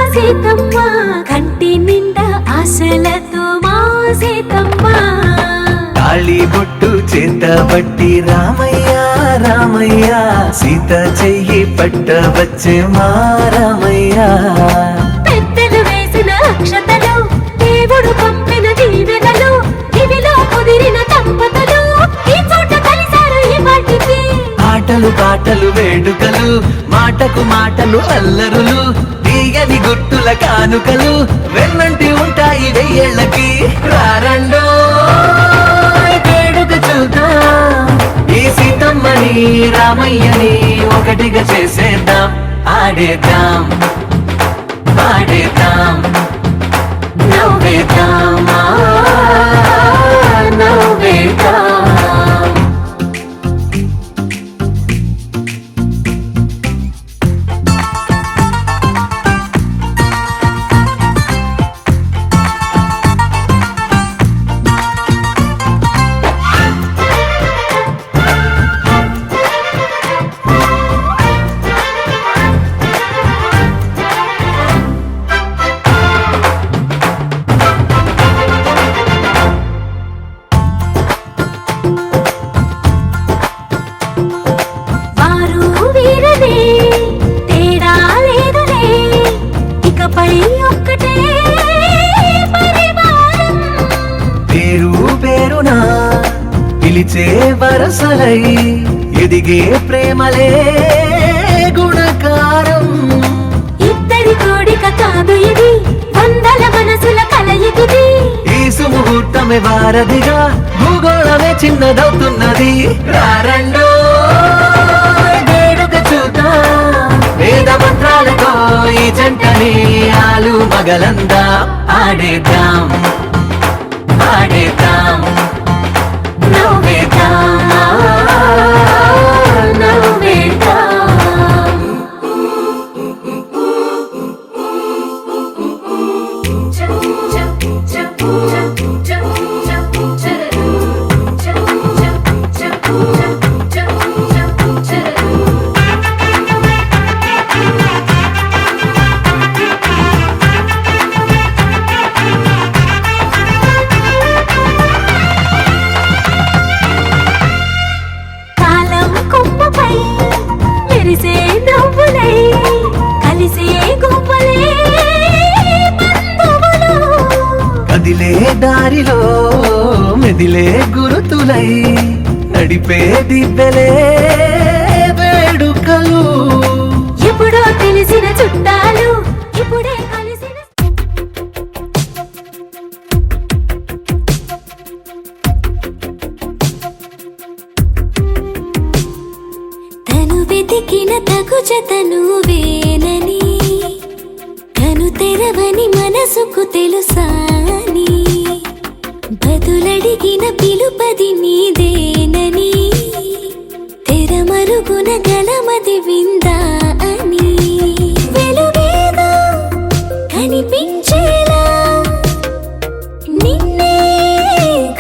సీతమ్మ కంటి నిండా ఆశలతో మా సీతమ్మ తాళి బొట్టు చేత బట్టి రామయ్య రామయ్య సీత చెయ్యి పట్ట వచ్చే మా రామయ్య పెద్దలు వేసిన అక్షతలు దేవుడు పంపిన దీవెనలు ఇవిలో కుదిరిన దంపతులు ఈ చోట కలిసారు ఈ మాటికి ఆటలు పాటలు వేడుకలు మాటకు మాటలు అల్లరులు తీయని గుట్టుల కానుకలు వెన్నంటి ఉంటాయి వెయ్యేళ్ళకి రారండో వేడుక చూద్దాం ఈ సీతమ్మని రామయ్యని ఒకటిగా చేసేద్దాం ఆడేద్దాం పాడేద్దాం నవ్వేద్దాం నవ్వేద్దాం నిలిచే వరసలై ఎదిగే ప్రేమలే గుణకారం. ఇద్దరి కోడిక కాదు ఇది, వందల మనసుల కలయికిది. ఈ సుముహూర్తమే వారధిగా, భూగోళమే చిన్నదవుతున్నది. రారండో వేడుక చూద్దాం, వేద మంత్రాలతో ఈ జంటని ఆలు మగలందా ఆడేద్దాం ఆడేద్దాం నవ్వేద్దాం నవ్వేద్దాం. కాలం కొమ్మపై మెరిసే నవ్వులై కలిసే గువ్వలే బంధువులు. కదిలే దారిలో మెదిలే గురుతులై నడిపే దివ్యలే వేడుకలు. ఎప్పుడో తెలిసిన చుట్టాలు ఇప్పుడే కలిసిన. తను వెతికిన తగు జతను వేనని, కను తెరవని మనసుకు తెలుసాని, బదులడిగిన పిలుపది నీదేనని, తెరమరుగున గలమది విందా అని. వెలుగేదో కనిపించేలా, నిన్నే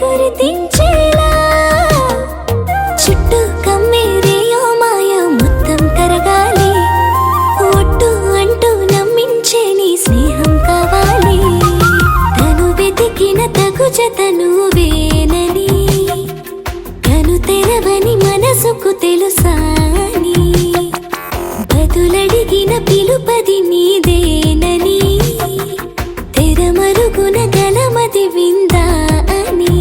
గుర్తించేలా, చుట్టూ కమ్మేరేయో మాయ మొత్తం కరగాలి. ఒట్టు అంటూ నమ్మించే నీ స్నేహం కావాలి. తను వెతికిన తగు జతను వేనని, కను తెరవని మనసుకు తెలుసాని, బదులడిగిన పిలుపది నీదేనని, తెరమరుగున గలమది విందా అని.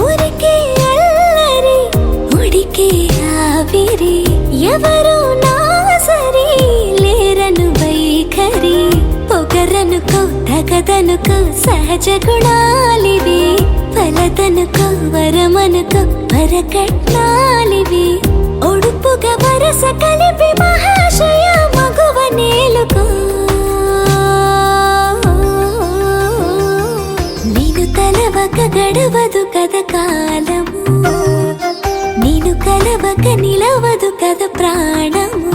ఊరికే అల్లరి ఉడికే ఆవిరి, ఎవరు నా సరి లేరను వైఖరి. పొగరనుకో తగదనుకో సహజ గుణాలివి, ఫలదనుకో వరమనుకో వరకట్నాలివి. ఒడుపుగా వరస కలిపి మహాశయ మగువ నేలుకో. నేను తలవక గడవదు కద కాలము, నేను కలవక నిలవదు కద ప్రాణము.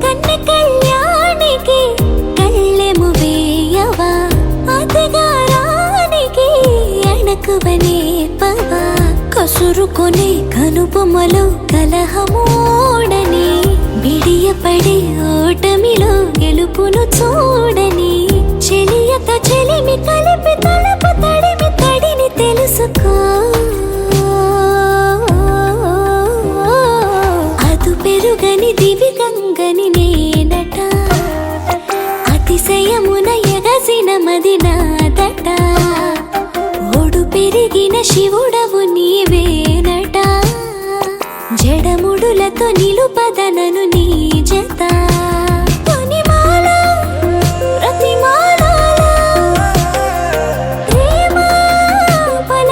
కన్న కళ్యాణికి కళ్ళెము వేయవా, అతగారానికి అణకువనే పవా. కసురుకొనే కనుబొమ్మలో కలహమోడని, బిడియపడే ఓటమిలో గెలుపును చూడని. చెలియతో చెలిమి కలిపి తలుపు తడిమి తడిని తెలుసుకో. అదు పెరుగని దివి గంగని నేనట, అతిశయమున ఎగసిన మది నాదట. ఓడు పెరిగిన శివుడవు నీవేనట, జడముడులతో నిలుపదనను నీ జత. కొనిమాల ప్రతిమాల ప్రేమ పల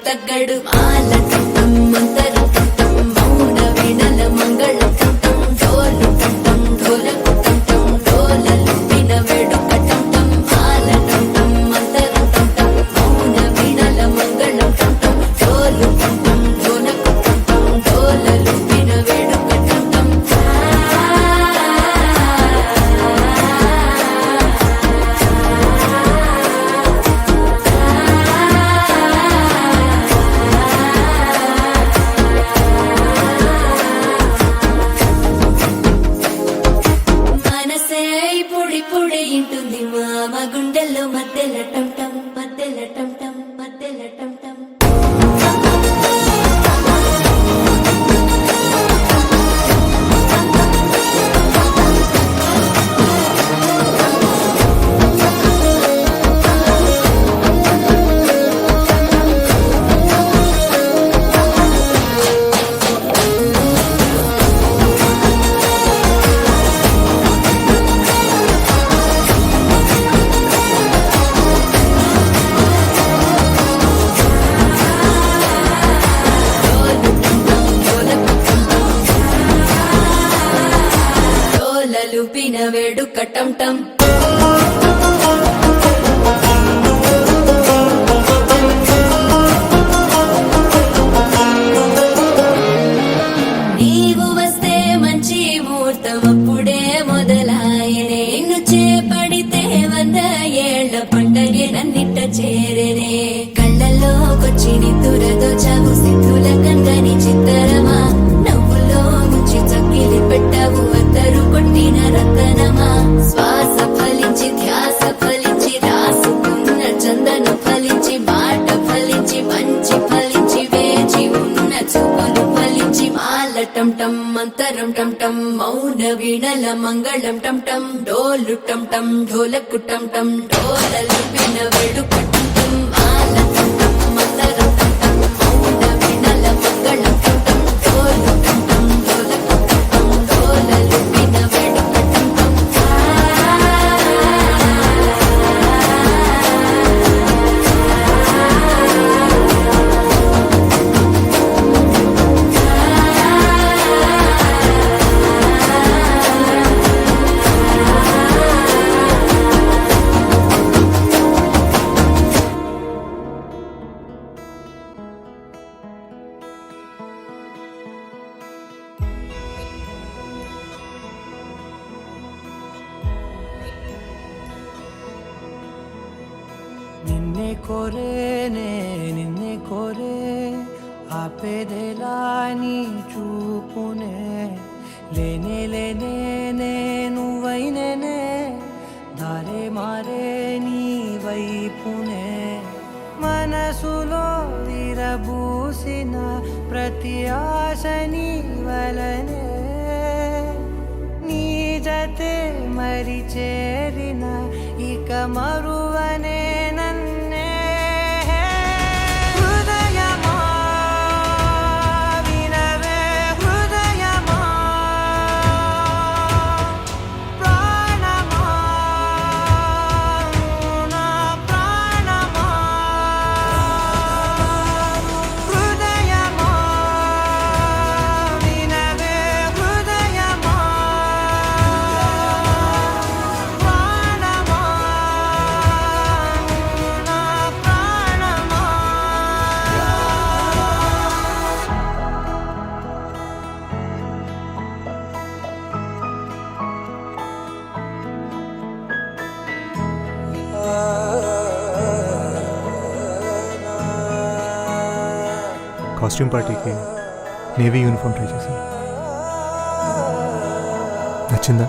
తగ్గడు మాల టం మంతరం టం మౌన వీణల మంగళం టం డోలు టం ఢోలకు టం డోలలు విన వేడుక టం మాల టం మంతరం టం మౌన వీణల మంగళం టం డోలు టం ఢోలకు టం డోలలు విన వేడుక టం మనసే పొడి పొడి ఇంటుంది మామ గుండెల్లో మధ్యల టం టం మధ్యల టం టం మధ్యల టం టం డోలలు పిన వేడుక టం టం నీవు వస్తే మంచి ముహూర్తం అప్పుడే మొదలాయనే నిన్ను చేపడితే 100 ఏళ్ల పండగే నన్నిట్ట చేరేనే కళ్ళల్లోకొచ్చి నిద్దురదో చావు సిద్ధుల కందని చిత్తరమా నవ్వులో ముంచి చక్కిలి పెట్టావు అద్దరు కొట్టిన రతనమా శ్వాస ఫలించి ధ్యాస ఫలించి రాసుకున్న చందన ఫలించి మాట ఫలించి మంచి ఫలించి వేచి ఉన్న చూపులు ఫలించి మాల టం టం మంతరం టం టం మౌన వీణల మంగళం టం టం డోలు టం టం ఢోలకు టం టం డోలలు విన వేడుక టం టం మాల టం టం మంతరం టం టం మౌన వీణల మంగళం టం టం డోలు టం టం ఢోలకు టం టం డోలలు విన వేడుక టం టం నిన్నే కోరేనే నిన్నే కోరే ఆపేదెలా నీ చూపునే లేనే లేనే నువ్వైనేనే దారే మారే నీ వైపునే మనసులో విరబూసిన ప్రతి ఆశ నీ వలనే నీ జతే మరి చేరిన ఇక మరువనే నన్నే హృదయమా వినవే హృదయమా ప్రాణమా నా ప్రాణమా హృదయమా వినవే హృదయమా ప్రాణమా నా ప్రాణమా కాస్ట్యూమ్ పార్టీకి నేవీ యూనిఫామ్ ట్రై చేశాను. నచ్చిందా?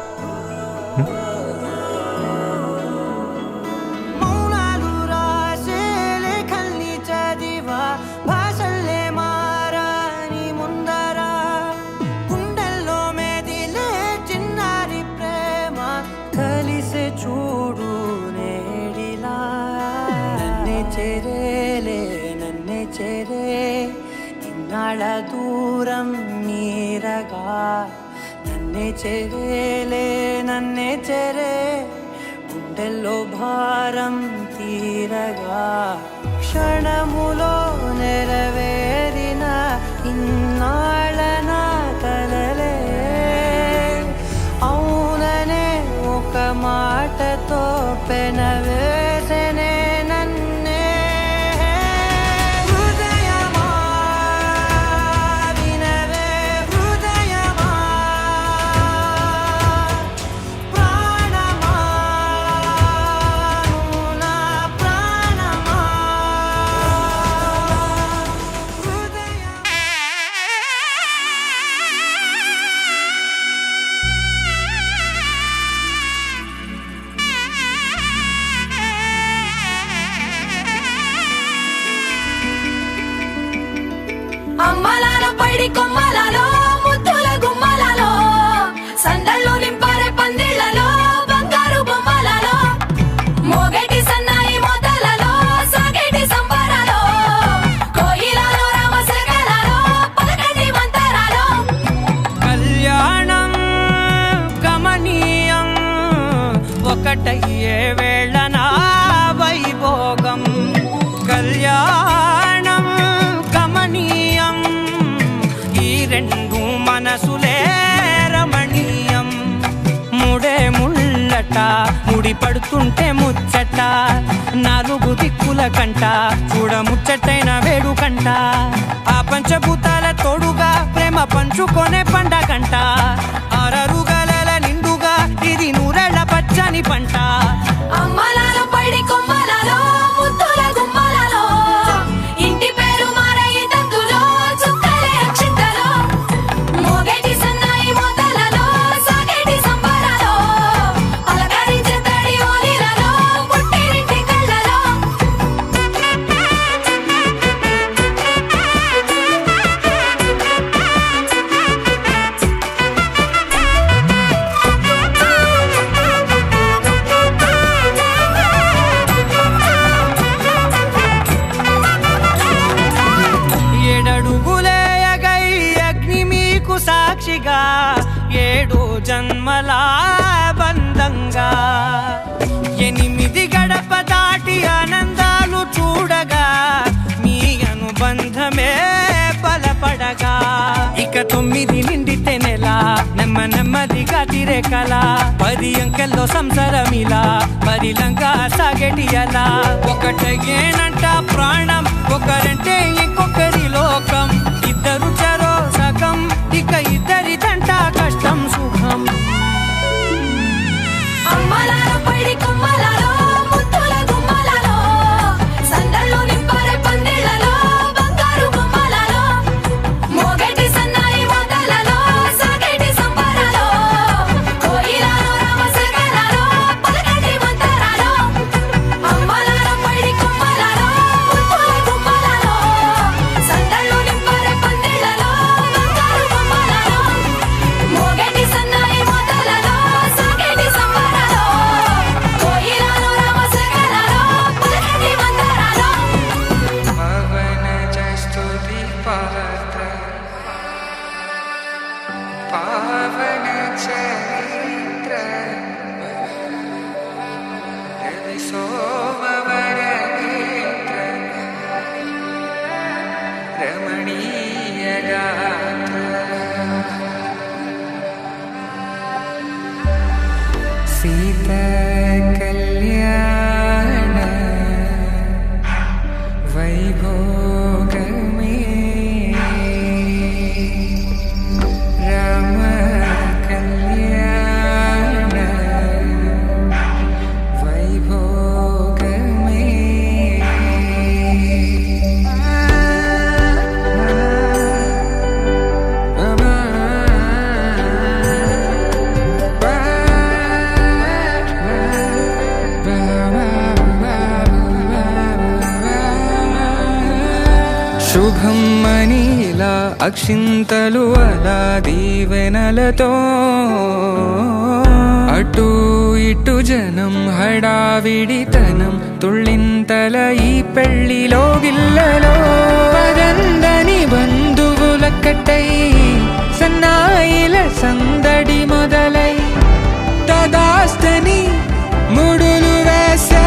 మౌనాలు రాసే లేఖల్ని చదివా భాషల్లే మారాని ముందర గుండెల్లో మెదిలే చిన్నారి ప్రేమ కలిసే చూడు నేడిలా నన్నే చేరేలే నన్నే చేరే ఇన్నాళ్ళ దూరం మీరగా నన్నే చేరేలే నన్నే చేరే గుండెల్లో భారం తీరగా క్షణములో నెర ముడి పడుతుంటే ముచ్చట నాలుగు దిక్కుల కంట చూడ ముచ్చటైన వేడు కంట ఆ పంచభూతాల తోడుగా ప్రేమ పంచుకొనే పండగంట ఆరరుగల నిండుగా ఇది నూరెళ్ళ పచ్చని పంట అమ్మలాలో పడి కొమ్మలలో ముద్దుల గుమ్మలలో ఇంటి పేరు మారయి తంతులో చుక్కలే అక్షింతలో మోగేటి సన్నాయి మోతలలో సాగేటి సంబరాలో అలకరించే తడి ఓలిలలో పుట్టినింటి కళ్ళలో ఏడడుగులేయగై అగ్ని మీకు సాక్షిగా 7 జన్మల బంధంగా 8 గడప దాటి ఆనందాలు చూడగా మీ అనుబంధమే బలపడగా ఇక 9 నిండితే నెల నెమ్మదిగా తిరే కల 10 అంకెల్లో సంసారమిలా పరిలంగా సాగేటి అలా ఒకటేనంట ప్రాణం ఒకరంటే ఇంకొకరి లోకం ఇద్దరు చరో సగం ఇక ఇద్దరిదంట కష్టం సుఖం అమ్మలాలో పడి కొమ్మలలో ముద్దుల గుమ్మలలో సందళ్ళు నింపరే పందిళ్ళలో బంగారు బొమ్మలలో మోగేటి సన్నాయి మోతలలో సాగేటి సంబరాలో కోయిలలో రామసగలలో పలకటి మంతరాలో అమ్మలాలో పడి కొమ్మలలో ముద్దుల గుమ్మలలో సందళ్ళు నింపరే పందిళ్ళలో బంగారు బొమ్మలలో మోగేటి సన్నాయి మోతలలో సాగేటి సంబరాలో కోయిలలో రామసగలలో పలకటి మంతరాలో పవన జస్తుతి పాత్ర పావన చరిత్ర రవి సోమవర నేత్ర రమణీయ గాత్ర సీత కళ్యాణ వైభోగమే రామ కళ్యాణ వైభోగమే శుభం మనీలా అక్షింతలు అలా దీవెనలతో అటు ఇటు జనం హడావిడితనం తుళ్ళింతల ఈ పెళ్లిలో గిల్లలో పదందని బంధువులక్కటై సన్నాయిల సందడి మొదలై తదాస్తని ముడులు వేసే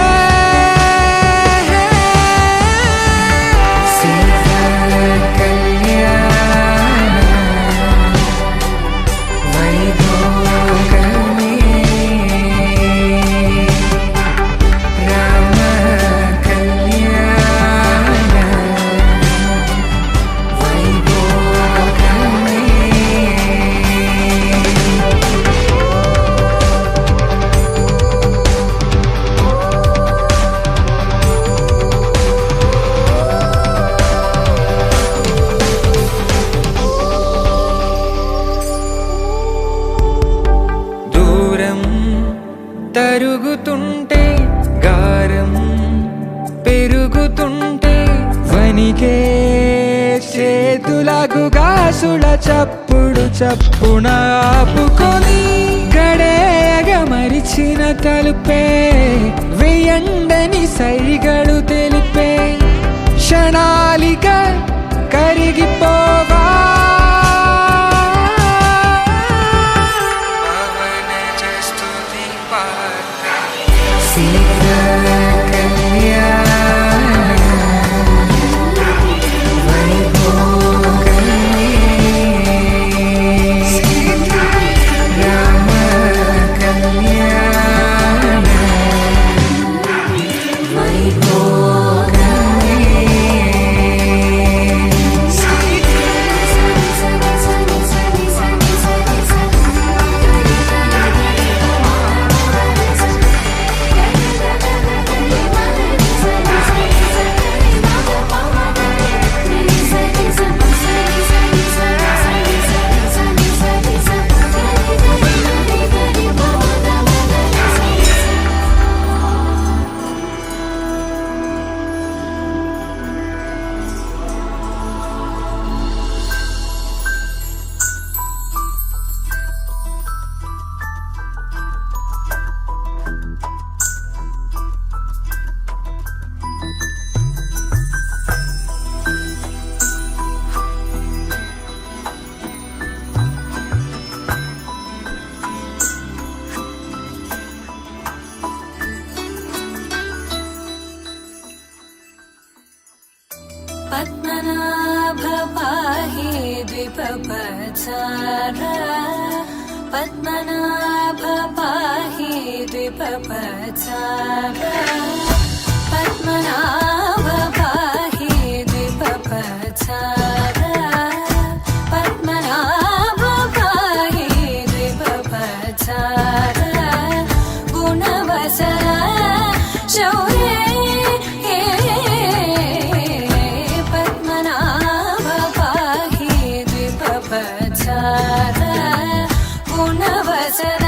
తరుగుతుంటే గారం పెరుగుతుంటే వనికే చేతులకు గాసుల చప్పుడు చప్పున ఆపుకొని గడేగ మరిచిన తలుపే వేయండని సైగడు తెలిపే క్షణాలిక కరిగిపోవా పద్మనాభ పాహి ద్విపపచార పద్మనాభ పాహి ద్విపపచార పద్మనాభ పాహి ద్విపపచార పద్మనాభ పాహి ద్విపపచార గుణవసర శౌర్య పద్మనాభ పాహి ద్విపపచార గుణవసర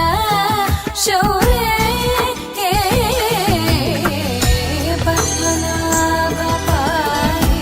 శౌర్య పద్మనాభ పాహి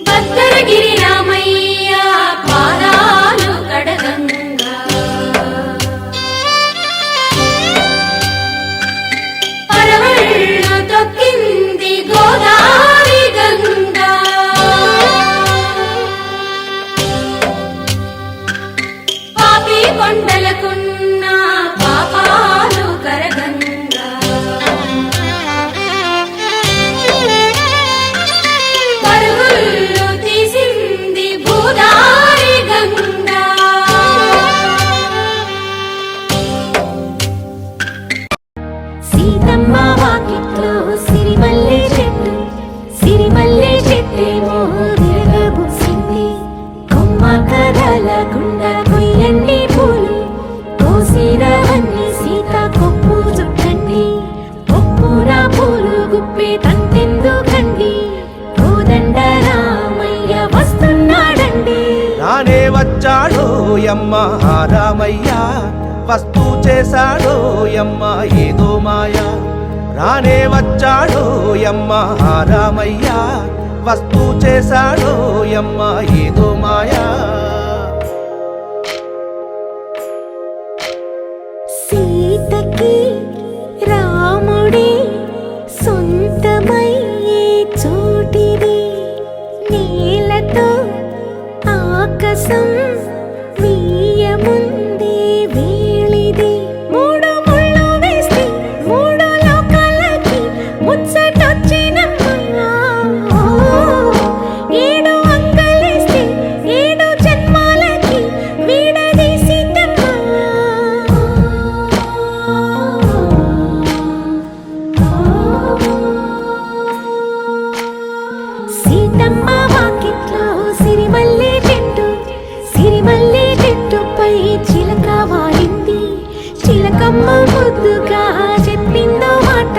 భద్రగిరి రామయ్య పాదాలు కడగంగా పరవళ్ళు తొక్కింది గోదావరి గంగా పాపి కొండలకున్న పాపాలు కరగంగా పరుగులు తీసింది భూదారి గంగా సీతమ్మ వాకిట్లో సిరిమల్లె చెట్టు సిరిమల్లె చెట్టేమో తిరగబూసింది కొమ్మ కదలకుండా కొయ్యండి పూలు కోసిరవన్నీ సీత కొప్పు చుట్టండి కొప్పున పూలు గుప్పే తంతెందుకండి కోదండ రామయ్య వస్తున్నాడండి రానే వచ్చాడో యమ్మ రామయ్య వస్తూ చేశాడో యమ్మ ఏదో మాయ రానే వచ్చాడో యమ్మ రామయ్య వస్తూ చేశాడో యమ్మ ఏదో మాయా సీతకి రాముడే సొంతమయ్యే చోటిది నేలతో ఆకాశం వీయముందే వేళిది మూడు ముళ్ళు వేస్తే మూడు లోకాలకి ముచ్చటొచ్చినమ్మా ఏడు అంకలేస్తే ఏడు జన్మాలకి వీడదీసితమ్మా సీతమ్మ వాకిట్లో సిరిమల్లె చెట్టుపై చిలక వాలింది చిలకమ్మ ముద్దుగా చెప్పిందో మాట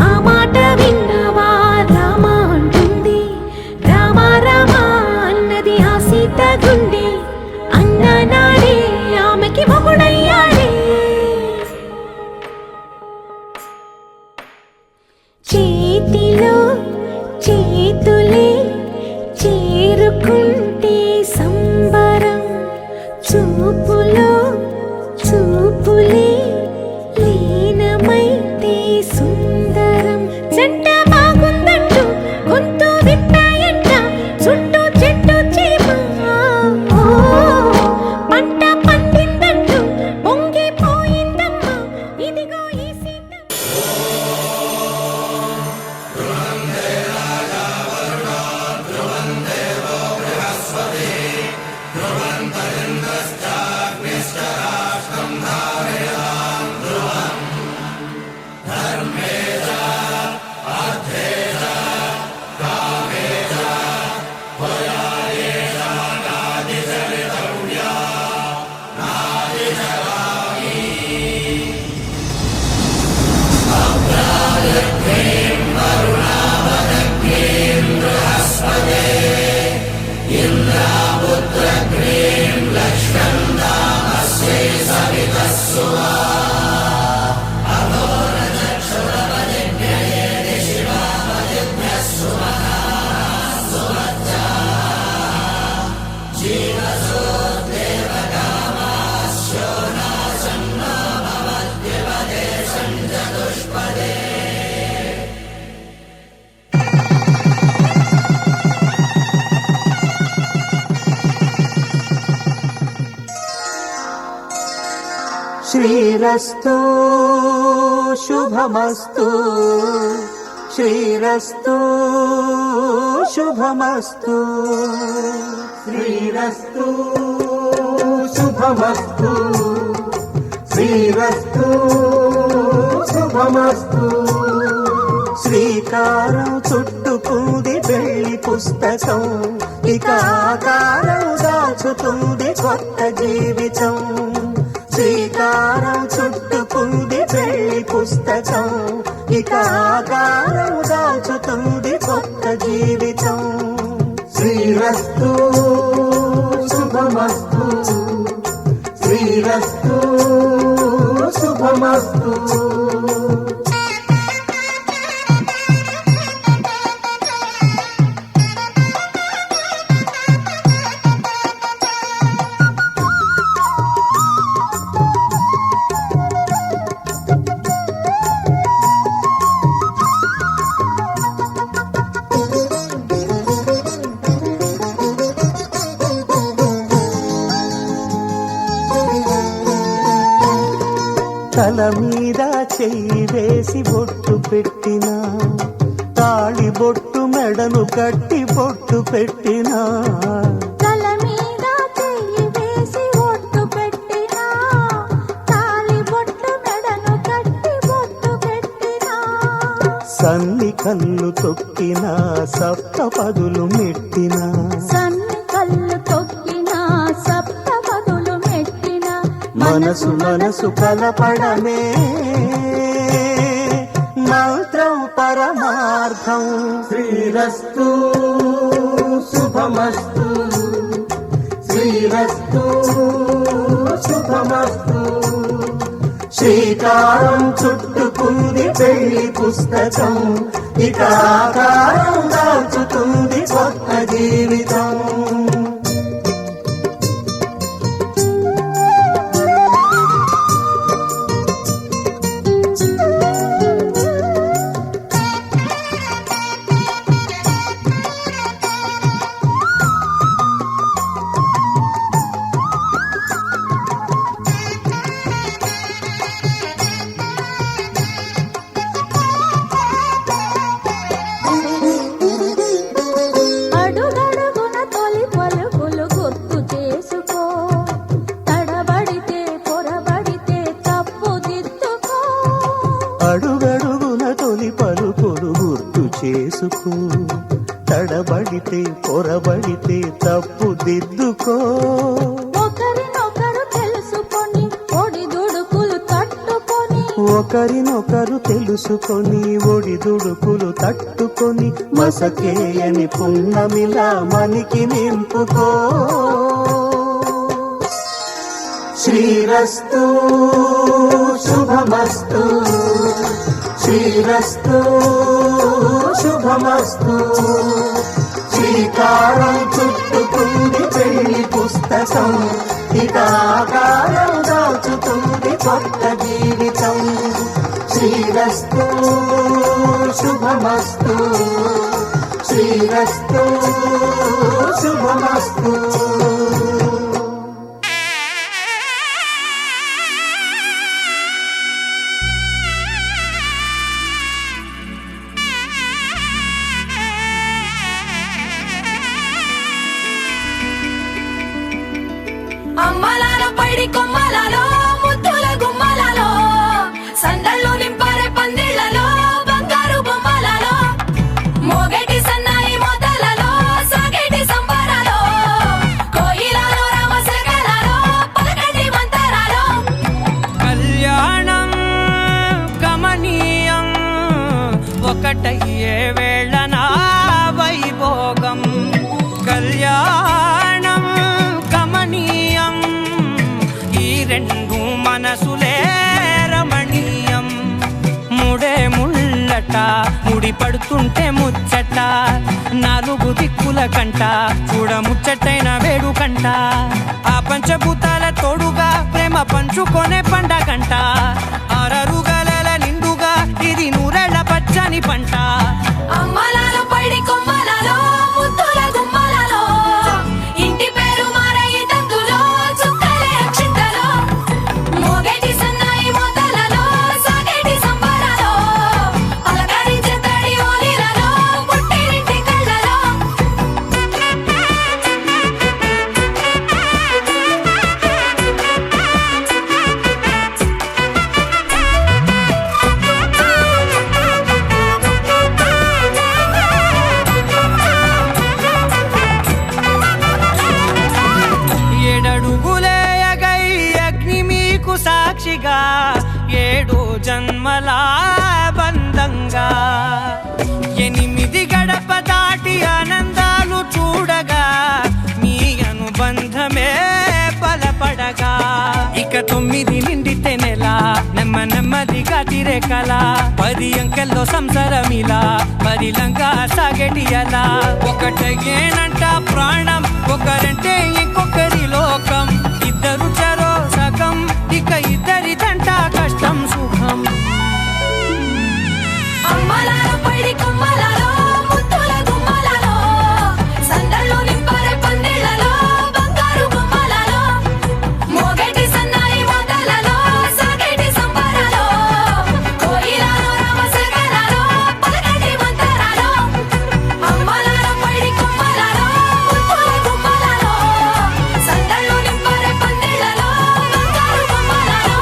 ఆ మాట విన్నవా రామ అంటుంది రామ రామ అన్నది ఆ సీత గుండె అన్న నాడే ఆమెకి మొగుడయ్యాడే చేతిలో చేతులే చేరుకుంటే సంబరం చూపులో చూపులే లీనమైతే సుందరం జంట బాగుందంటూ గొంతు విప్పాయంట చుట్టూ చెట్టు చీమ పంట పండిందంటూ పొంగిపోయిందమ్మా ఇదిగో ఈ సీత శ్రీరస్తు శుభమస్తు శ్రీరస్తు శుభమస్తు శ్రీరస్తు శుభమస్తు శ్రీరస్తు శుభమస్తు శ్రీకారం చుట్టుకుంది పెళ్లి పుస్తకం ఇక ఆకారం దాచుతుంది కొత్త జీవితం శ్రీకారం చుట్టుకుంది పెళ్లి పుస్తకం ఇక ఆకారం దాచుతుంది కొత్త జీవితం శ్రీరస్తు శుభమస్తు శ్రీరస్తు శుభమస్తు తల మీద చెయ్యి వేసి బొట్టు పెట్టినా తాళి బొట్టు మెడను కట్టి బొట్టు పెట్టినా తల మీద చెయ్యి వేసి బొట్టు పెట్టినా తాళి బొట్టు మెడను కట్టి బొట్టు పెట్టినా సన్ని కళ్ళు తొక్కినా సప్త పదులు మెట్టినా సన్ని కళ్ళు తొక్కినా సప్త పదులు మెట్టినా మనసు మనసు కలపడమే మంత్రం పరమార్థం శ్రీరస్తు శుభమస్తు శ్రీరస్తు శుభమస్తు శ్రీకారం చుట్టుకుంది పెళ్లి పుస్తకం ఇక ఆకారం దాల్చుతుంది కొత్త జీవితం అడుగడుగున తొలి పలుకులు గుర్తు చేసుకో తడబడితే పొరబడితే తప్పు దిద్దుకో అడుగడుగున తొలి పలుకులు గుర్తు చేసుకో తడబడితే పొరబడితే తప్పు దిద్దుకో ఒకరినొకరు తెలుసుకొని ఒడిదుడుకులు తట్టుకొని ఒకరినొకరు తెలుసుకొని ఒడిదుడుకులు తట్టుకొని మసకేయని పున్నమిలా మనికి నింపుకో శ్రీరస్తు శుభమస్తు శ్రీరస్తు శుభమస్తు శ్రీకారం చుట్టుకుంది పెళ్లి పుస్తకం ఇక ఆకారం దాచుతుంది కొత్త జీవితం శ్రీరస్తు శుభమస్తు శ్రీరస్తు శుభమస్తు అమ్మలాల పైడి కొమ్మలలో ముద్దుల గుమ్మలలో సందళ్ళు నింపారే పందిళ్లలో బంగారు బొమ్మలలో మోగేటి సన్నాయి మోతలలో సాగేటి సంబరాలో కోయిలలో రామశకలలో పలకటి మంతరాలో కళ్యాణం గమనీయం ఒకటయ్యే వేళ నా వైభోగం కళ్యాణం గమనీయం ఈ రెండు మనసులే రమణీయం ముడే ముళ్ళట ముడి పడుతుంటే ముచ్చట నాలుగు దిక్కుల కంట చూడ ముచ్చటైన వేడుకంట ఆ పంచభూతాల తోడుగా ప్రేమ పంచుకొనే పండగంట ఆరరుగల నిండుగా ఇది నూరెళ్ళ పచ్చని పంట అమ్మలాల పైడి కొమ్మలలో ముద్దుల గుమ్మలలో ఇంటి పేరు మారయి తందులో చుక్కలే అక్షింతలో మోగేటి సన్న కల 10 అంకెల్లో సంసారమిలా పరిలంగా సాగేటి అలా ఒకటేనంట ప్రాణం ఒకరంటే ఇంకొకరి లోకం ఇద్దరు చరో సగం ఇక ఇద్దరిదంట కష్టం సుఖం అమ్మలాలో పడి కొమ్మలాలో ముత్తుల గుమ్మలాలో సందళ్ళు నింపరే పందిళ్ళలో బంగారు గుమ్మలాలో మోగేటి సన్నాయి మోతలలో సాగేటి సంబరాలో కోయిలాలో రామసగనాలో పలకటి మంతరాలో అమ్మలాలో పడి కొమ్మలాలో ముత్తుల గుమ్మలాలో సందళ్ళు నింపరే పందిళ్ళలో బంగారు గుమ్మలాలో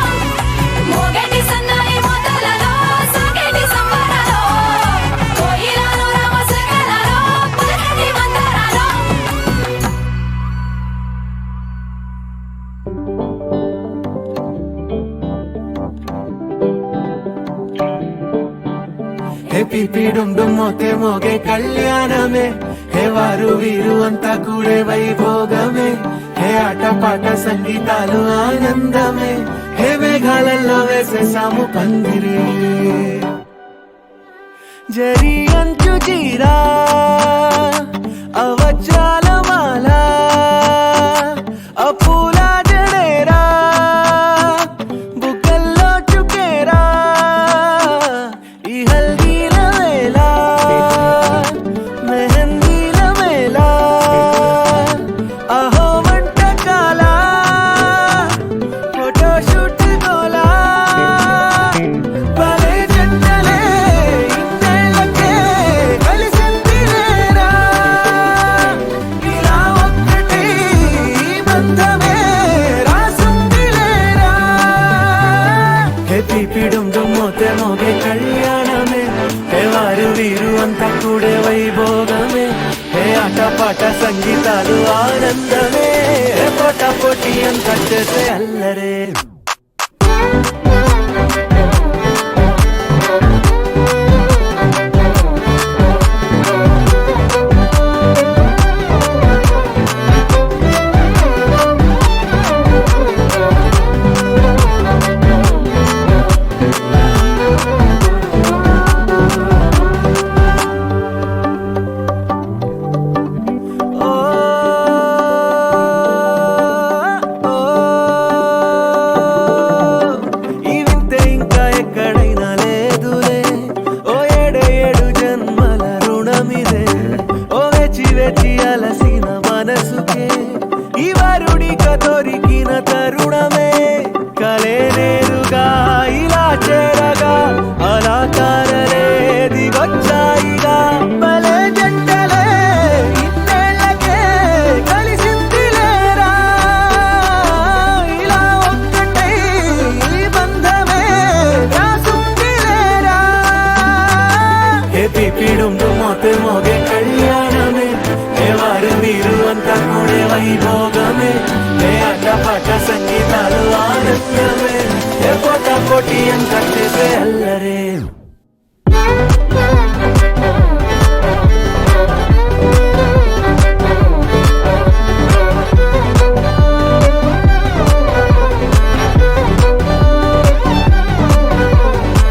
మోగేటి సన్నాయి మోతలలో సాగేటి సంబరాలో కోయిలాలో రామసగనాలో పలకటి మంతరాలో హే పిపిడుం డుమ్మోతే మోగే కళ్యాణమే హే వారు వీరు అంతా కూడే వైభోగమే హే ఆటపాట సంగీతాలు ఆనందమే హే మేఘాలలో వేసేసాము పందిరి జరి అంచు చీరా అవజ్రాల మాల అపూల జడేరా బుగ్గల్లో చుకేరా ఈ హల్దీల వేళ మెహందీల మేళ అహో వంటకాల ఫోటోషూట్ గోలా భలే జంటలే ఇన్నేళ్ళకే కలిసిందిలేరా ఇలా ఒక్కటి బంధమే రాసుందిలేరా హే పిపిడుం డుమ్మోతే మోగే కళ్యాణమే హే వారు వీరు అంతా కూడే వైభోగమే హే ఆటపాట సంగీతాలు ఆనందమే హే పోటా పోటీ అంతా చేసే అల్లరే ఓ ఈ వింతే ఇంకా ఎక్కడైనా లేదులే ఓ ఏడు జన్మల రుణమిదే ఓ వేచి వేచి అలసిన మనసుకే ఈ వరుడిక దొరికిన తరుణమే కలే నేరుగా ఇలా చేరగా అలా కారలే దిగొచ్చాయిగా భలే జంటలే ఇన్నేళ్ళకే కలిసిందిలేరా ఇలా ఒక్కటై ఈ బంధమే రాసుందిలేరా హే పిపిడుం డుమ్మోతే మోగే కళ్యాణమే హే వారు వీరు అంతా కూడే వైభోగమే హే ఆటపాట సంగీతాలు ఆనందమే హే పోటా పోటీ అంతా చేసే అల్లరే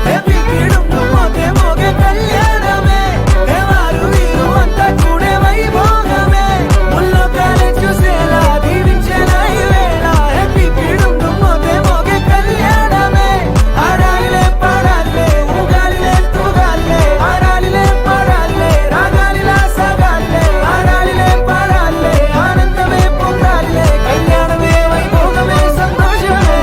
హే పిపిడుం డుమ్మోతే మోగే కళ్యాణమే హే వారు వీరు అంతా కూడే వైభోగమే ముల్లో కాలే చూసేలా దీవించేలా ఈ వేళ హే పిపిడుం డుమ్మోతే మోగే కళ్యాణమే ఆడాలిలే పాడాలే ఊగాలిలే తూగాలే ఆడాలిలే పాడాలే రాగాలిలా సాగాలే ఆడాలిలే పాడాలే ఆనందమే పొందాలే కళ్యాణమే వైభోగమే సంతోషమే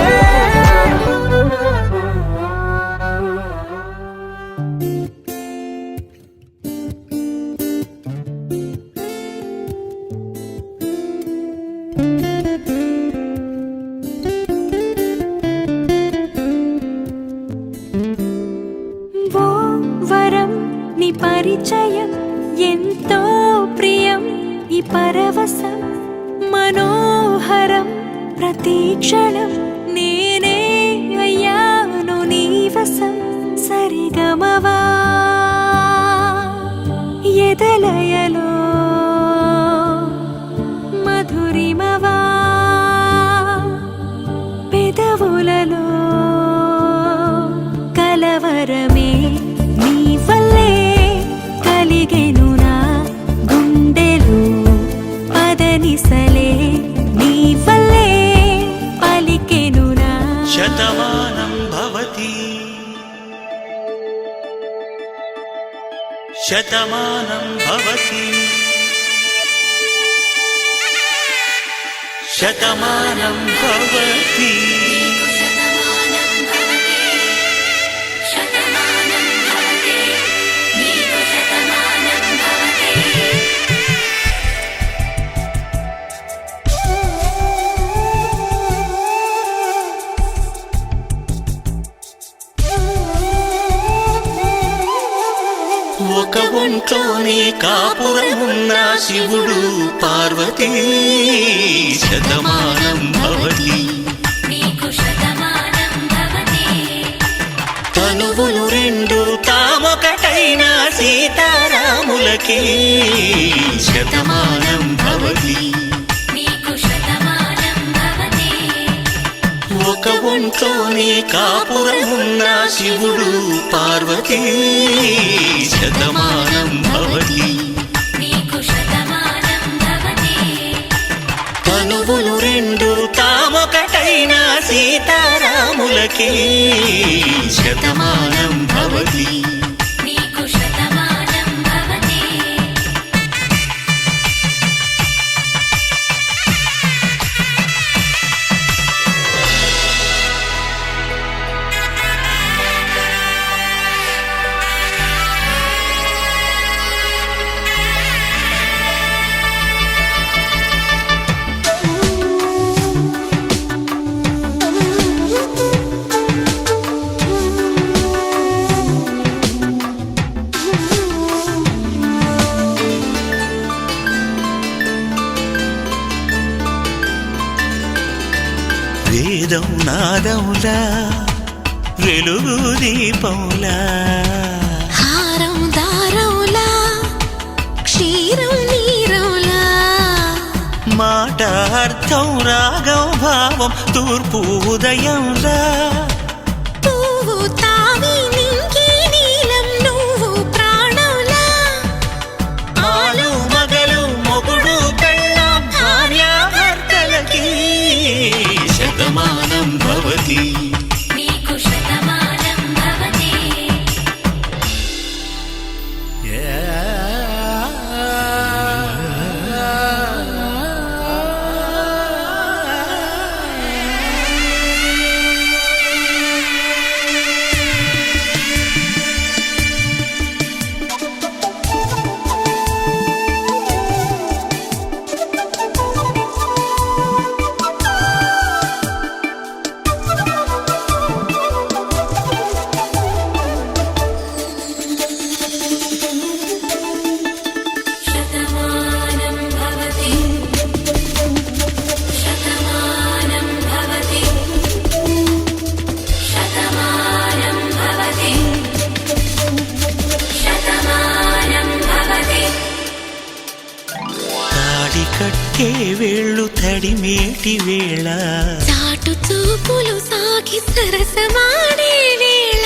ఓ వరం నీ పరిచయం ఎంతో ప్రియం ఈ పరవశం మనోహరం ప్రతి క్షణం నేనే అయ్యాను నీ వశం సరిగమవా ఎదలయలో మధురిమవా పెదవులలో కలవర నిసలే నీ వల్లే పలికెనునా శతమానం భవతి శతమానం భవతి శతమానం భవతి ఒక ఒంట్లోనే కాపురమున్న శివుడు పార్వతీ శతమానం భవతి తనువులు రెండు తామొకటైన సీతారాములకి శతమానం భవతి ఒక ఒంట్లోనే కాపురమున్న శివుడు పార్వతీ శతమానం భవతి తనువులు రెండు తామొకటైన సీతారాములకి శతమానం భవతి వేదం నాదములా వెలుగు దీపములా హారం దారౌలా క్షీరం నీరౌలా మాట అర్థం రాగం భావం తూర్పు ఉదయంలా పువ్వు తావి నింగి నీలం నువ్వు ప్రాణంలా ఆలు మగలు మొగుడు పెళ్ళాం భార్యాభర్తలకి శతమానం భవతి కట్టే వేళ్ళు తడిమేటి వేళ చాటు చూపులు సాగి సరసమాడే వేళ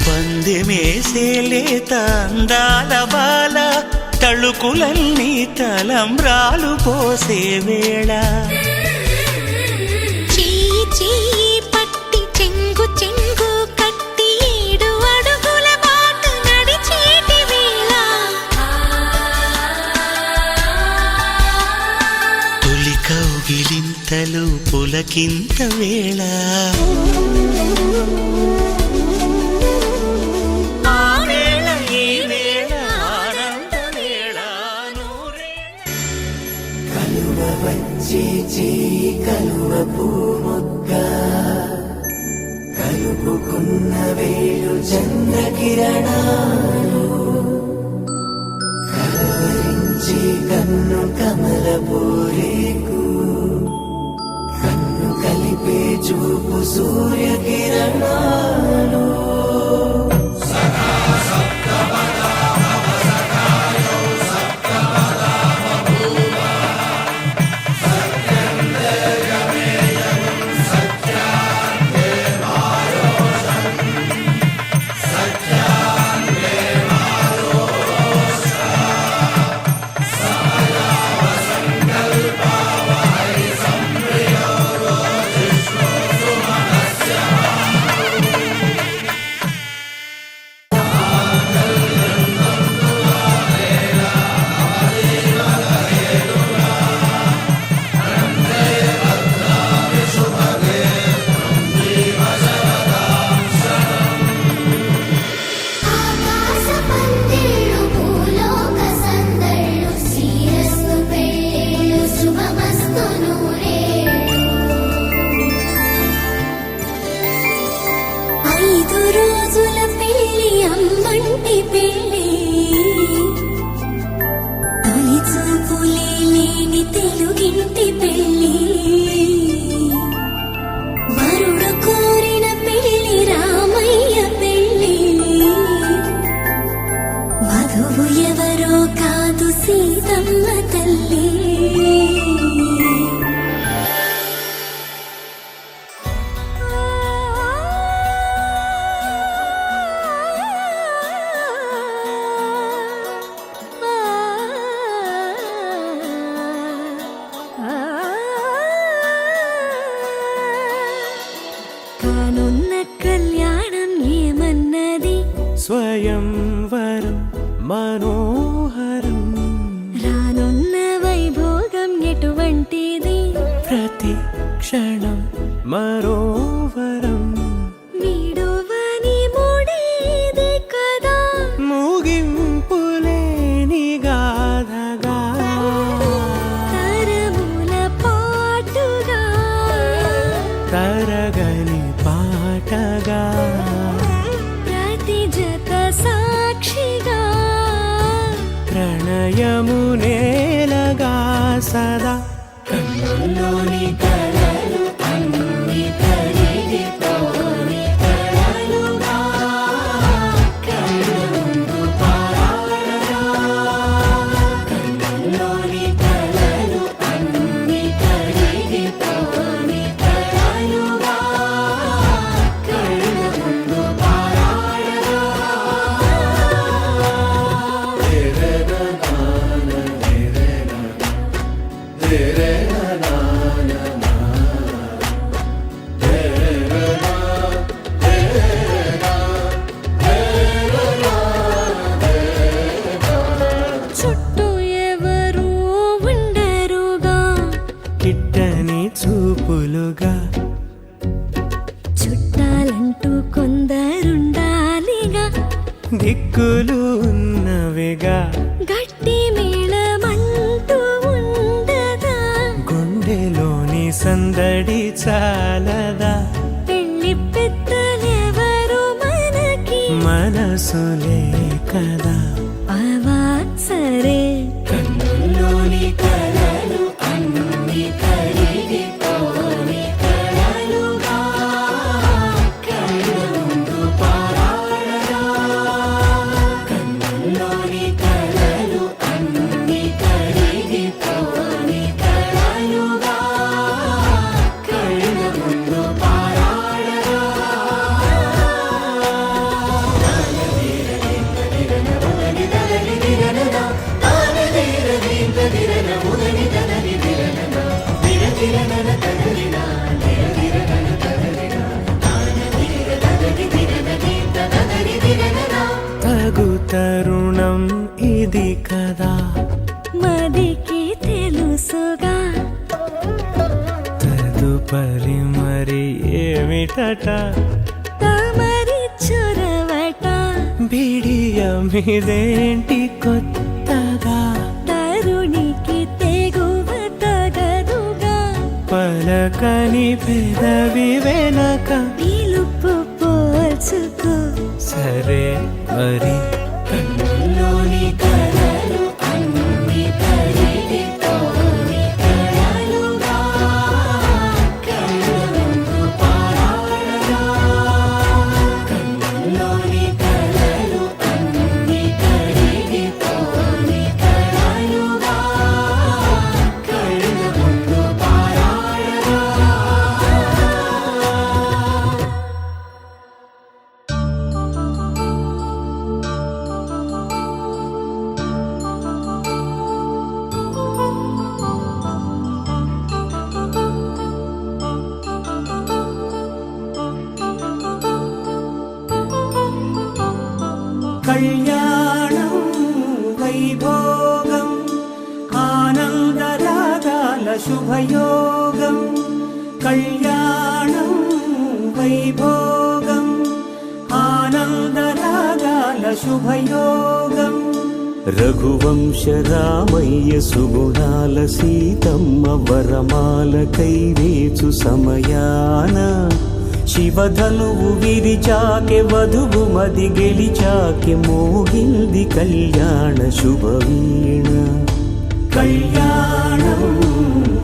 పందెమేసే లేత అందాల బాల తళుకులన్నీ తలంబ్రాలు పోసే వేళ చెయ్యి చెయ్యి పట్టి చెంగు చెంగు కట్టి 7 అడుగుల బాట నడిచేటి వేళ తొలి కౌగిలింతలు పులకింత వేళ కలువ పూముక్క కలుపుకున్న వేలు చంద్రకిరణాలు కలవరించి కన్ను కమల పూరేకు కన్ను కలిపే చూపు సూర్యకిరణాలు సీతమ్మ తల్లి. కానున్న కళ్యాణం ఏమన్నది? స్వయంవరం మనోహరం, రానున్న వైభోగం ఎటువంటిది? ప్రతి క్షణం మరోవరం, వీడువని ముడిది కదా, ముగింపులేని గాథగా, తరముల పాటుగా, తరగని పాటగా, ప్రతి జత సాక్షిగా, ప్రణయము నేలగా సదా. కన్నుల్లోని కలలు అన్ని కరిగిపోని కలలుగా, కళ్ళ ముందు పారాడగా. కన్నుల్లోని కలలు అన్ని కరిగిపోని కలలుగా, కళ్ళ ముందు పారాడగా. చుట్టూ ఎవరు ఉండరుగా, కిట్టని చూపులుగా, చుట్టాలంటూ కొందరుండాలిగా, దిక్కులు ఉన్నవిగా, గట్టి మేళమంటూ ఉండదా, గుండెలోని సందడి చాలదా, పెళ్లి పెద్దలెవరు మనకి, మనసులే కదా. అవా సరే, కన్నుల్లోని కలలు అన్ని కరిగిపోని కలలుగా, కళ్ళ ముందు పారాడగా. కన్నుల్లోని కలలు అన్ని కరిగిపోని కలలుగా, కళ్ళ ముందు పారాడగా. తగు తరుణం ఇది కదా, మదికి తెలుసుగా, తదుపరి మరి ఏమిటట, తమరి చొరవట, బిడియమిదేంటి కొత్తగా, తరుణికి తెగువ తగదుగా, పలకని పెదవి వెనక, పిలుపు పోల్చుకో, సరే మరి. కన్నుల్లోని కలలు అన్ని కరిగిపోని కలలుగా, కళ్ళ ముందు పారాడగా. కన్నుల్లోని కలలు అన్ని కరిగిపోని కలలుగా, కళ్ళ ముందు పారాడగా. కళ్యాణం వైభోగం, ఆనందరాగాల శుభయోగం. కళ్యాణం వైభోగం, ఆనందరాగాల శుభయోగం. రఘువంశ రామయ్య సుగుణాల సీతమ్మ వరమాల కైవేచు సమయాన, శివధనువు విరిచాకె వధువు మది గెలిచాకె, మోగింది కళ్యాణ శుభవీణ. కళ్యాణం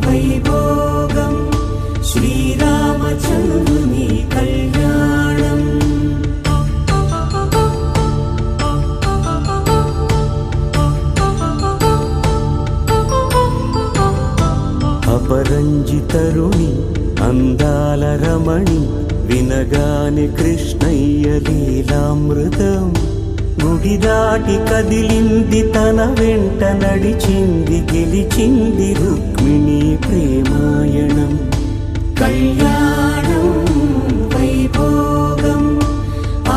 వైభోగం, శ్రీరామచంద్రుని కళ్యాణం. అపరంజి తరుణి అందాల రమణి వినగానే కృష్ణయ్య లీలామృతం గుడి దాటి కదిలింది తన వెంట నడిచింది గెలిచింది రుక్మిణి ప్రేమాయణం కళ్యాణం వైభోగం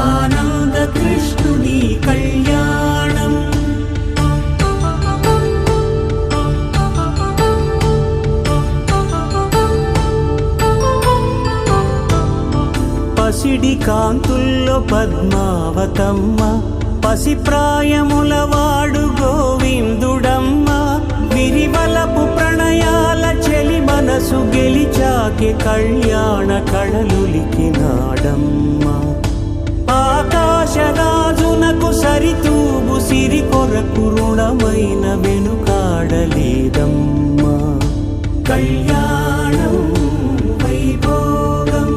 ఆనంద కృష్ణుని కళ్యాణం పసిడి కాంతుల్లో పద్మావతమ్మ పసిప్రాయముల వాడు గోవిందుడమ్మ విరివలపు ప్రణయాల చెలి మనసు గెలిచాకే కళ్యాణ కళలులికినాడమ్మ ఆకాశరాజునకు సరితూగు సిరి కొరకు రుణమైన వెనుకాడలేదమ్మా కళ్యాణం వైభోగం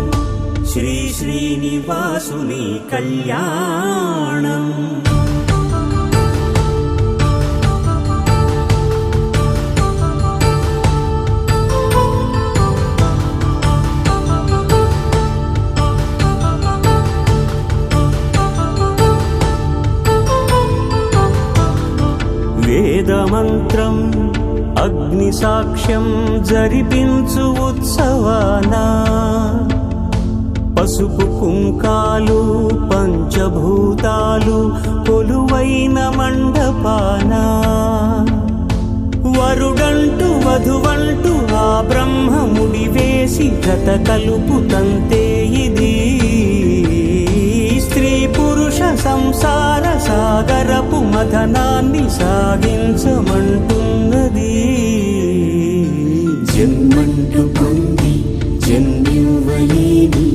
శ్రీ శ్రీనివాసుని కళ్యాణం వేదమంత్రం అగ్ని సాక్ష్యం జరిపించు ఉత్సవానా పసుపు కుంకాలు పంచభూతాలు కొలువైన మండపాన వరుడంటూ వధువంటూ ఆ బ్రహ్మముడి వేసి జత కలుపు తంతే ఇది స్త్రీ పురుష సంసార సాగరపు మథనాన్ని సాగించమంటున్నది జన్మంటూ పొంది జన్మివ్వలేని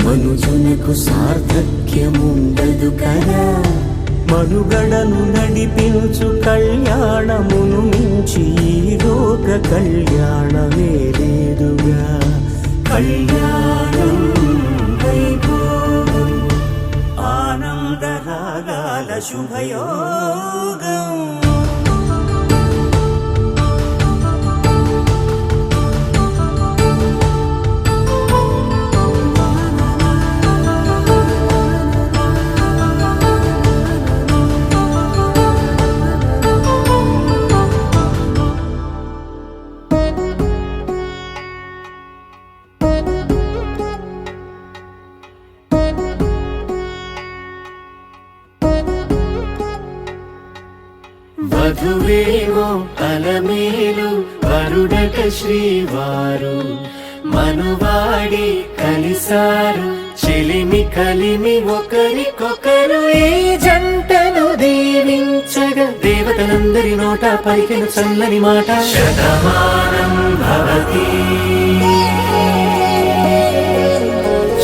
మనుజునకు సార్థక్యముండదు కదా మనుగడను నడిపించు కళ్యాణమును మించి ఈ లోక కళ్యాణమే లేదుగా కళ్యాణం వైభోగం ఆనంద రాగాల శుభయోగం వధువేమో అలమేలు వరుడట శ్రీవారు మనువాడి కలిసారు చెలిమి కలిమి ఒకరికొకరు ఈ జంటను దీవించగా దేవతలందరి నోట పలికిన చల్లని మాట శతమానం భవతి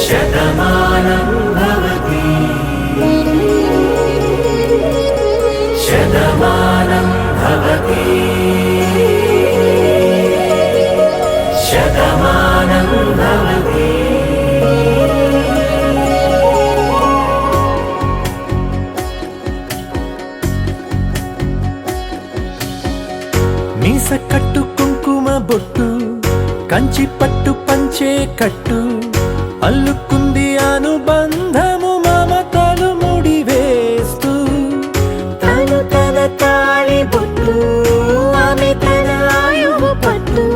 శతమానం భవతి శతమానం భవతి శతమానం భవతి మీస కట్టు కుంకుమ బొట్టు కంచి పట్టు పంచే కట్టు అల్లుకుంది అనుబంధము మమతలు ముడివేస్తూ తను తన తాళి బొట్టు ఆమె తన ఆయువు పట్టు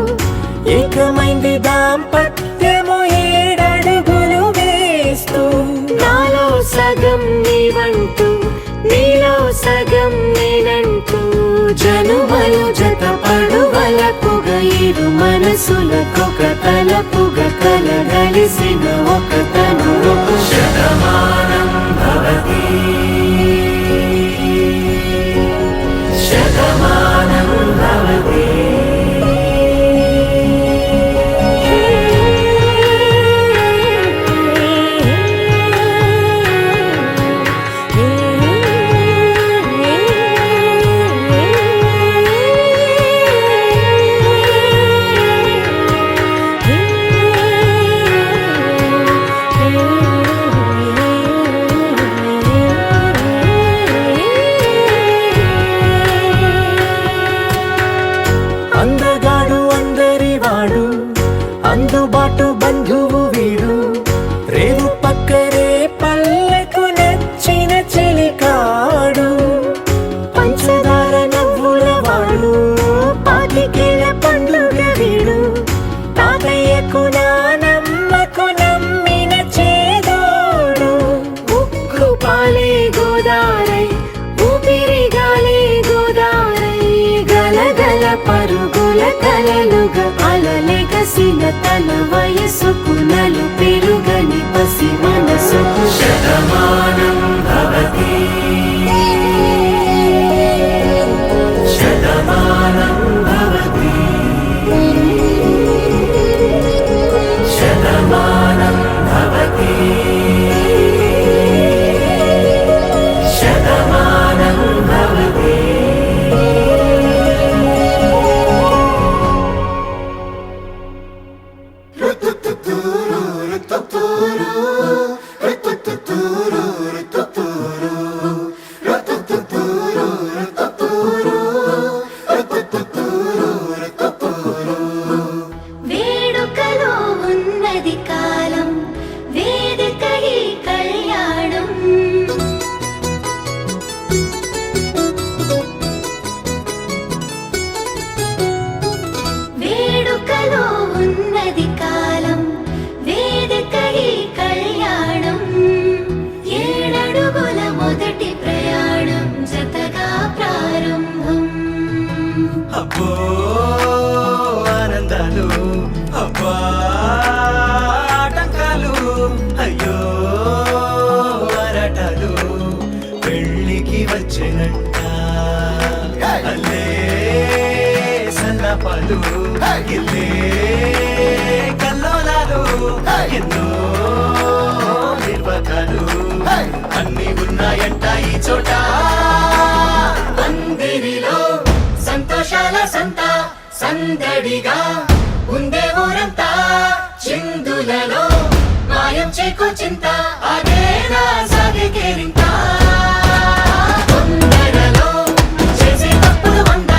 ఏకమైంది దాంపత్యము 7 అడుగులు వేస్తూ నాలో సగం నీవంటూ నీలో సగం నేనంటూ జనుమలు జత పడువలపుగ ఇరు మనసులకొక తలపుగ కలగలిసిన ఒక తను శతమానం భవతి శతమానం భవతి పరుగుల కలలుగా అలలెగసిన తన వయసుకు నలు పెరుగని పసి మనసుకు శతమానం భవతి శతమానం భవతి శతమానం భవతి శతమానం భవతి. వేడుకలో ఉన్నది కాలం వేదిక ఈ కళ్యాణం వేడుకలో ఉన్నది కాలం వేదిక ఈ కళ్యాణం ఏడడుగుల మొదటి ప్రయాణం జతగా ప్రారంభం అబ్బో ఆనందాలు అబ్బా ఆటంకాలు అయ్యో ఆరాటాలు పెళ్ళికి వచ్చినంట అల్లే సన్నపాలు ఇల్లే కల్లోలాలు ఎన్నో నిర్వాకాలు అన్ని ఉన్నాయంట ఈ చోట పందిరిలో సంతోషాల సంత సందడిగా ఉందే ఊరంతా చిందులలో మాయం చేకో చింత అదేనా సాగే కేరింత తొందరలో చేసే తప్పులు వంద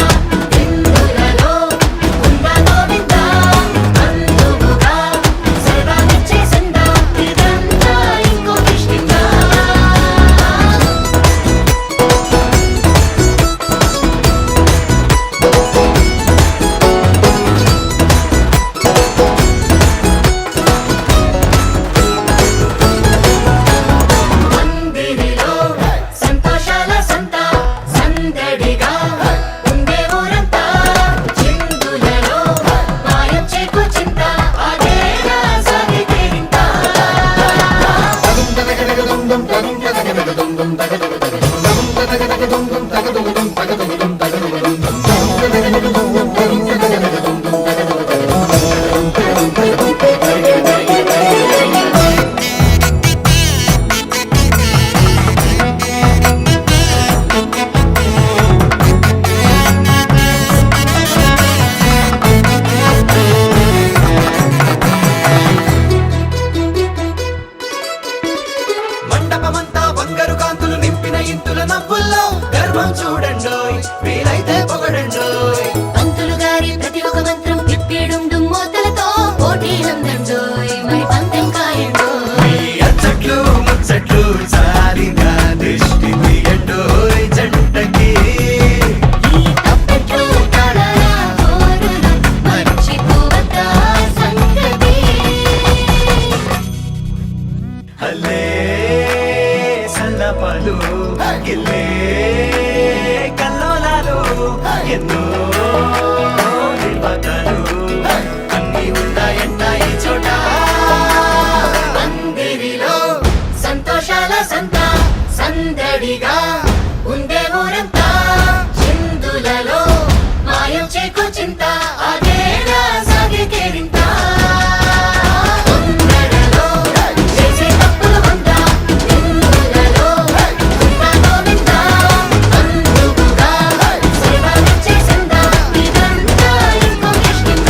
ఇందులలో ఉందా గోవింద అందుకుగా సర్వాన్నిచ్చేసిందా ఇదంతా ఇంకో కృష్ణిందా మందిరిలో సంతోషాల సంత సందడిగా ఉండే ఊరంతా చిందులలో మాయం చేకో చింత అదేనా సాగే కేరింత మండపమంతా బంగారు కాంతులు నింపిన ఇంతుల నవ్వుల్లో గర్వం చూడండోయ్ వీలైతే పొగడండోయ్ పంతులు గారి ప్రతి ఒక మంత్రం తిప్పిడుండు మోతలతో పోటీలందండోయ్ మరి పందెం కాయండోయ్ ఈ అచ్చట్లు ముచ్చట్లు సారిగా దృష్టి తీయండోయ్ జంటకి ఈ తప్పట్లు తడల హోరులు మర్చిపోవద్దా సంగతి అల్లే సన్నపాలు ఇల్లే కల్లోలాలు ఎన్నో నిర్వాకాలు అన్ని ఉన్నాయంట ఈ చోట పందిరిలో సంతోషాల సంత సందడిగా ఉండే ఊరంతా చిందులలో మాయం చేకో చింత అదేనా సాగే కేరింత తొందరలో చేసే తప్పులు వంద ఇందులలో ఉందా గోవింద అందుకుగా సర్వాన్నిచ్చేసిందా ఇదంతా ఇంకో కృష్ణింద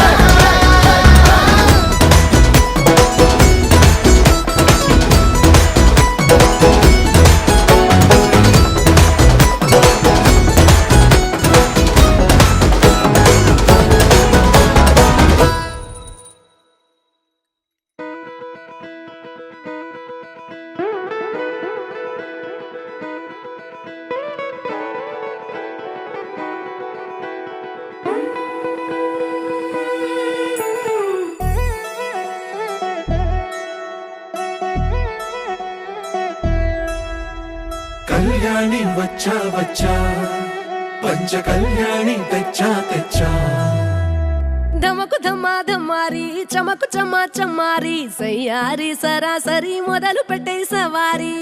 కళ్యాణి వచ్చా వచ్చా పంచ కళ్యాణి తెచ్చా తెచ్చా ధమకు ధమా ధమారి చమకు చమా చమారి సయ్యారి సరాసరి మొదలు పెట్టే సవారి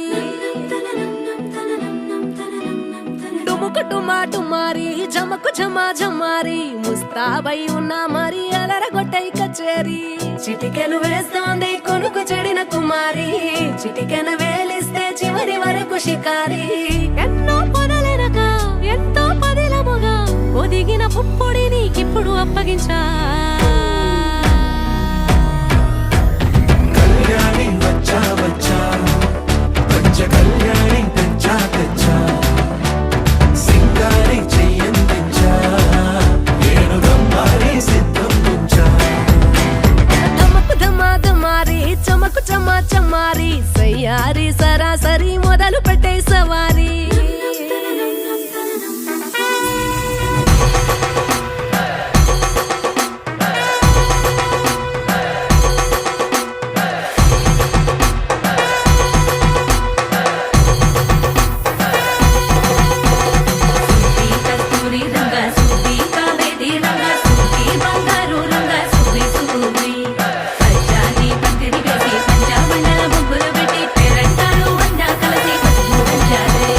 డుముకు టుమా టుమారి చమకు ఝమా ఝమారి ముస్తాబై ఉన్నా మరి అలరగొట్టై కచేరి చిటికెను వేస్తోంది కొనుకు చెడిన కుమారి చిటికెను వేలిస్తే చివరి వరకు షికారి ఎన్నో పొదలెనక ఎంతో పదిలముగా ఒదిగిన పుప్పొడి నీకిప్పుడు అప్పగించా కళ్యాణి వచ్చా వచ్చా పంచ కళ్యాణి తెచ్చా తెచ్చా సింగారి చెయ్యందించా ఏడు గమ్మారి సిద్ధం ఉంచా ధమకు ధమా ధమారి చమకు చమా చమారి సయ్యారి సరాసరి మొదలు పెట్టే సవారి కస్తూరి రంగ సుబ్బి కావేరి రంగ సుబ్బి బంగారు రంగ సుబ్బి సుబ్బి పంచాది పందిరి వేసి పంచామండల ముగ్గులు పెట్టి పేరంటారు అందా కలిసి పసుపు పంచారే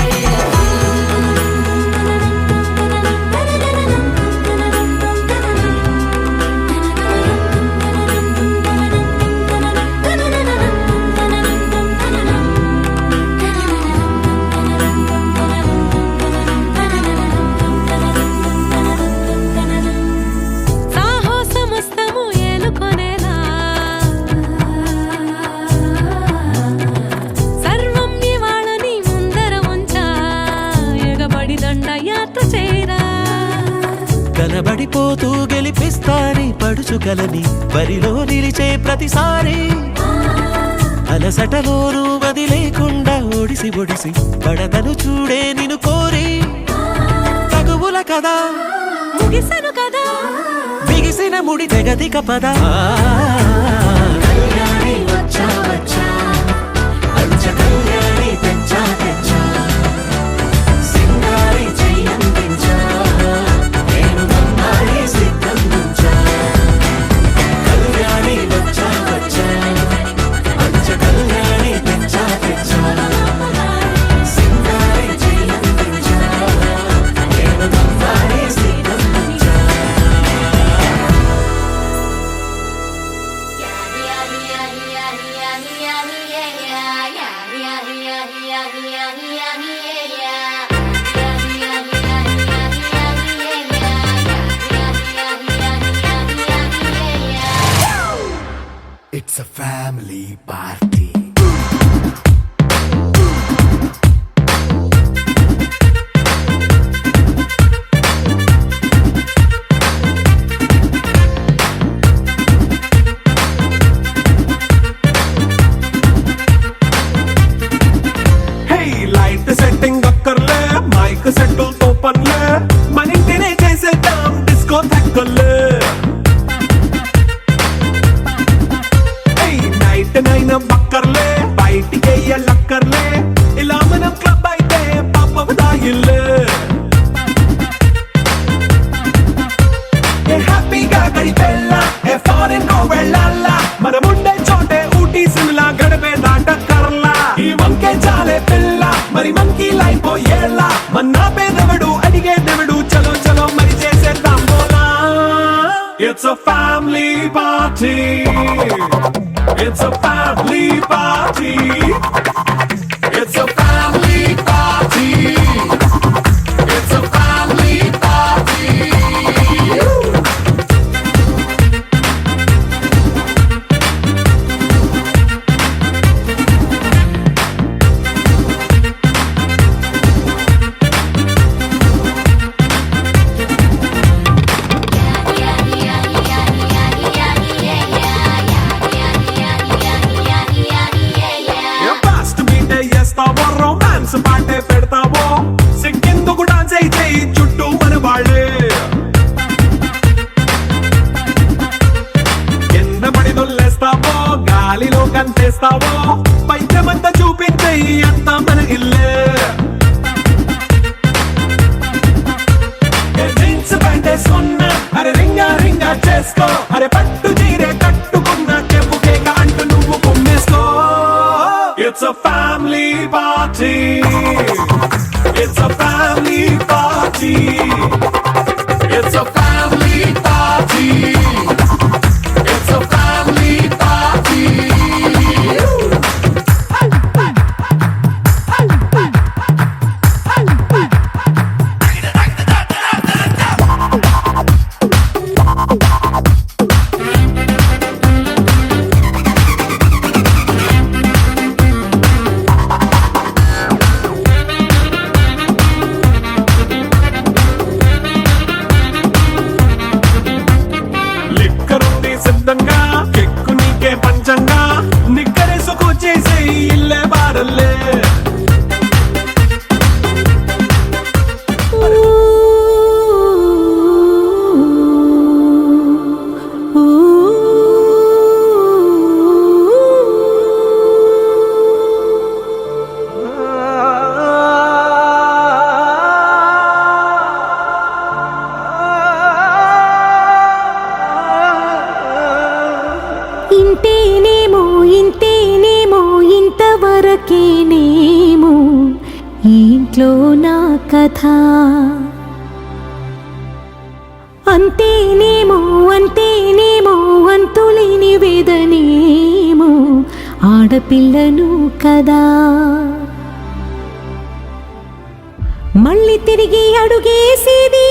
సాహసమస్తము ఏలుకొనేలా సర్వం ఇవాళని ముందర ఉంచా ఎగబడి దండయాత్ర చేరా కనబడిపోతూ గెలిపిస్తాని పడుచుకలని బరిలో నిలిచే ప్రతిసారి అలసటలోనూ వదిలేకుండా ఒడిసి ఒడిసి పడతను చూడే నిన్ను కోరి తగువుల కదా ముగిసెను కదా బిగిసిన ముడి తెగదిక పద కళ్యాణి వచ్చా వచ్చా పంచ కళ్యాణి తెచ్చా తెచ్చా సింగారి చెయ్యందించా నేను గమ్మారి సిద్ధం ఉంచా కళ్యాణి వచ్చా వచ్చా పంచ కళ్యాణి తెచ్చా తెచ్చా సింగారి చెయ్యందించా నేను గమ్మారి సిద్ధం ఉంచా It's a family party. Hey, light setting అక్కర్లే మైక్ సెట్టుల్ తో పనులే మన ఇంటినే చేసేద్దాం డిస్కో థక్కర్లే నైట్ నైన్ బక్కర్లే బయటికి లక్కర్లే ఇలా మనం క్లబ్ అయితే పాప దాయిల్లే హ్యాపీగా గడిపెళ్ళా ఫారెన్ కో వెళ్ళాలా మనం ఉండే చోటే ఊటీ సిమ్లా గడిపే దాటక్కర్లా ఈ వంకే చాలే పిల్ల మరి మంకీ లైఫ్ ఏళ్ళ మన్నా పేదవడు అడిగేదెవడు చలో చలో మరి చేసేద్దాం బోలా it's a family party. It's a family party. It's a family party. It's a family party. family party. It's a family party. It's a family party. లిక్కరుంది సిద్ధంగా కెక్కు నీకే పంచంగా నిక్కరేసుకు చేసే ఇల్లే బారల్లే ఇంతేనేమో ఇంతేనేమో ఇంతవరకేనేమో ఈ ఇంట్లో నా కథ అంతేనేమో అంతేనేమో అంతులేని వేదనేమో ఆడపిల్లను కదా మళ్ళీ తిరిగి అడుగేసేది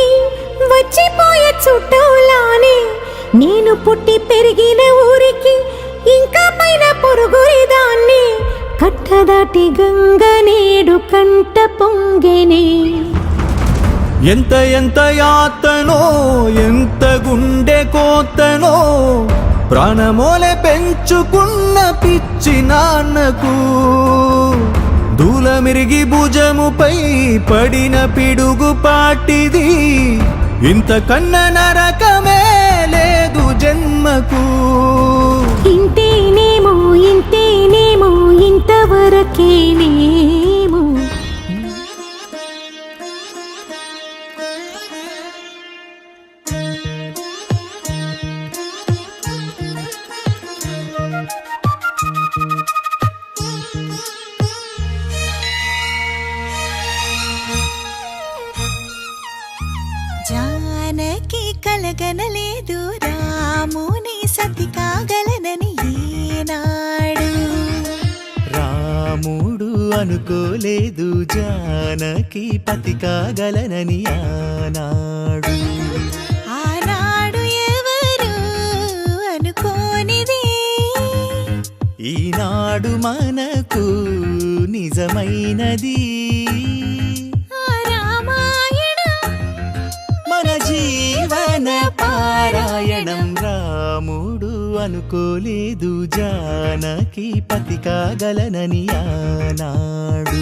వచ్చిపోయే చుట్టూలానే నేను పుట్టి పెరిగిన ఊరికి ఇంకా పైన పొరుగురిదాన్ని కట్టదాటి గంగ నేడు కంట పొంగెనే ఎంత ఎంత యాతనో ఎంత గుండె కోతనో ప్రాణమోలే పెంచుకున్న పిచ్చి నాన్నకు దూలమిరిగి భుజముపై పడిన పిడుగు పాటిది ఇంతకన్నా నరకమే లేదు జన్మకు ఇంతేనేమో ఇంతేనేమో ఇంతవరకేనేమో జానకి కలగనలేదు రాముని సతి కాగలనని ఈనాడు రాముడు అనుకోలేదు జానకి పతి కాగలనని ఆనాడు ఆనాడు ఎవరు అనుకోనిది ఈనాడు మనకు నిజమైనది ఆ రామాయణం మన జీవన పారాయణం రాముడు అనుకోలేదు జానకి పతి కాగలనని ఆనాడు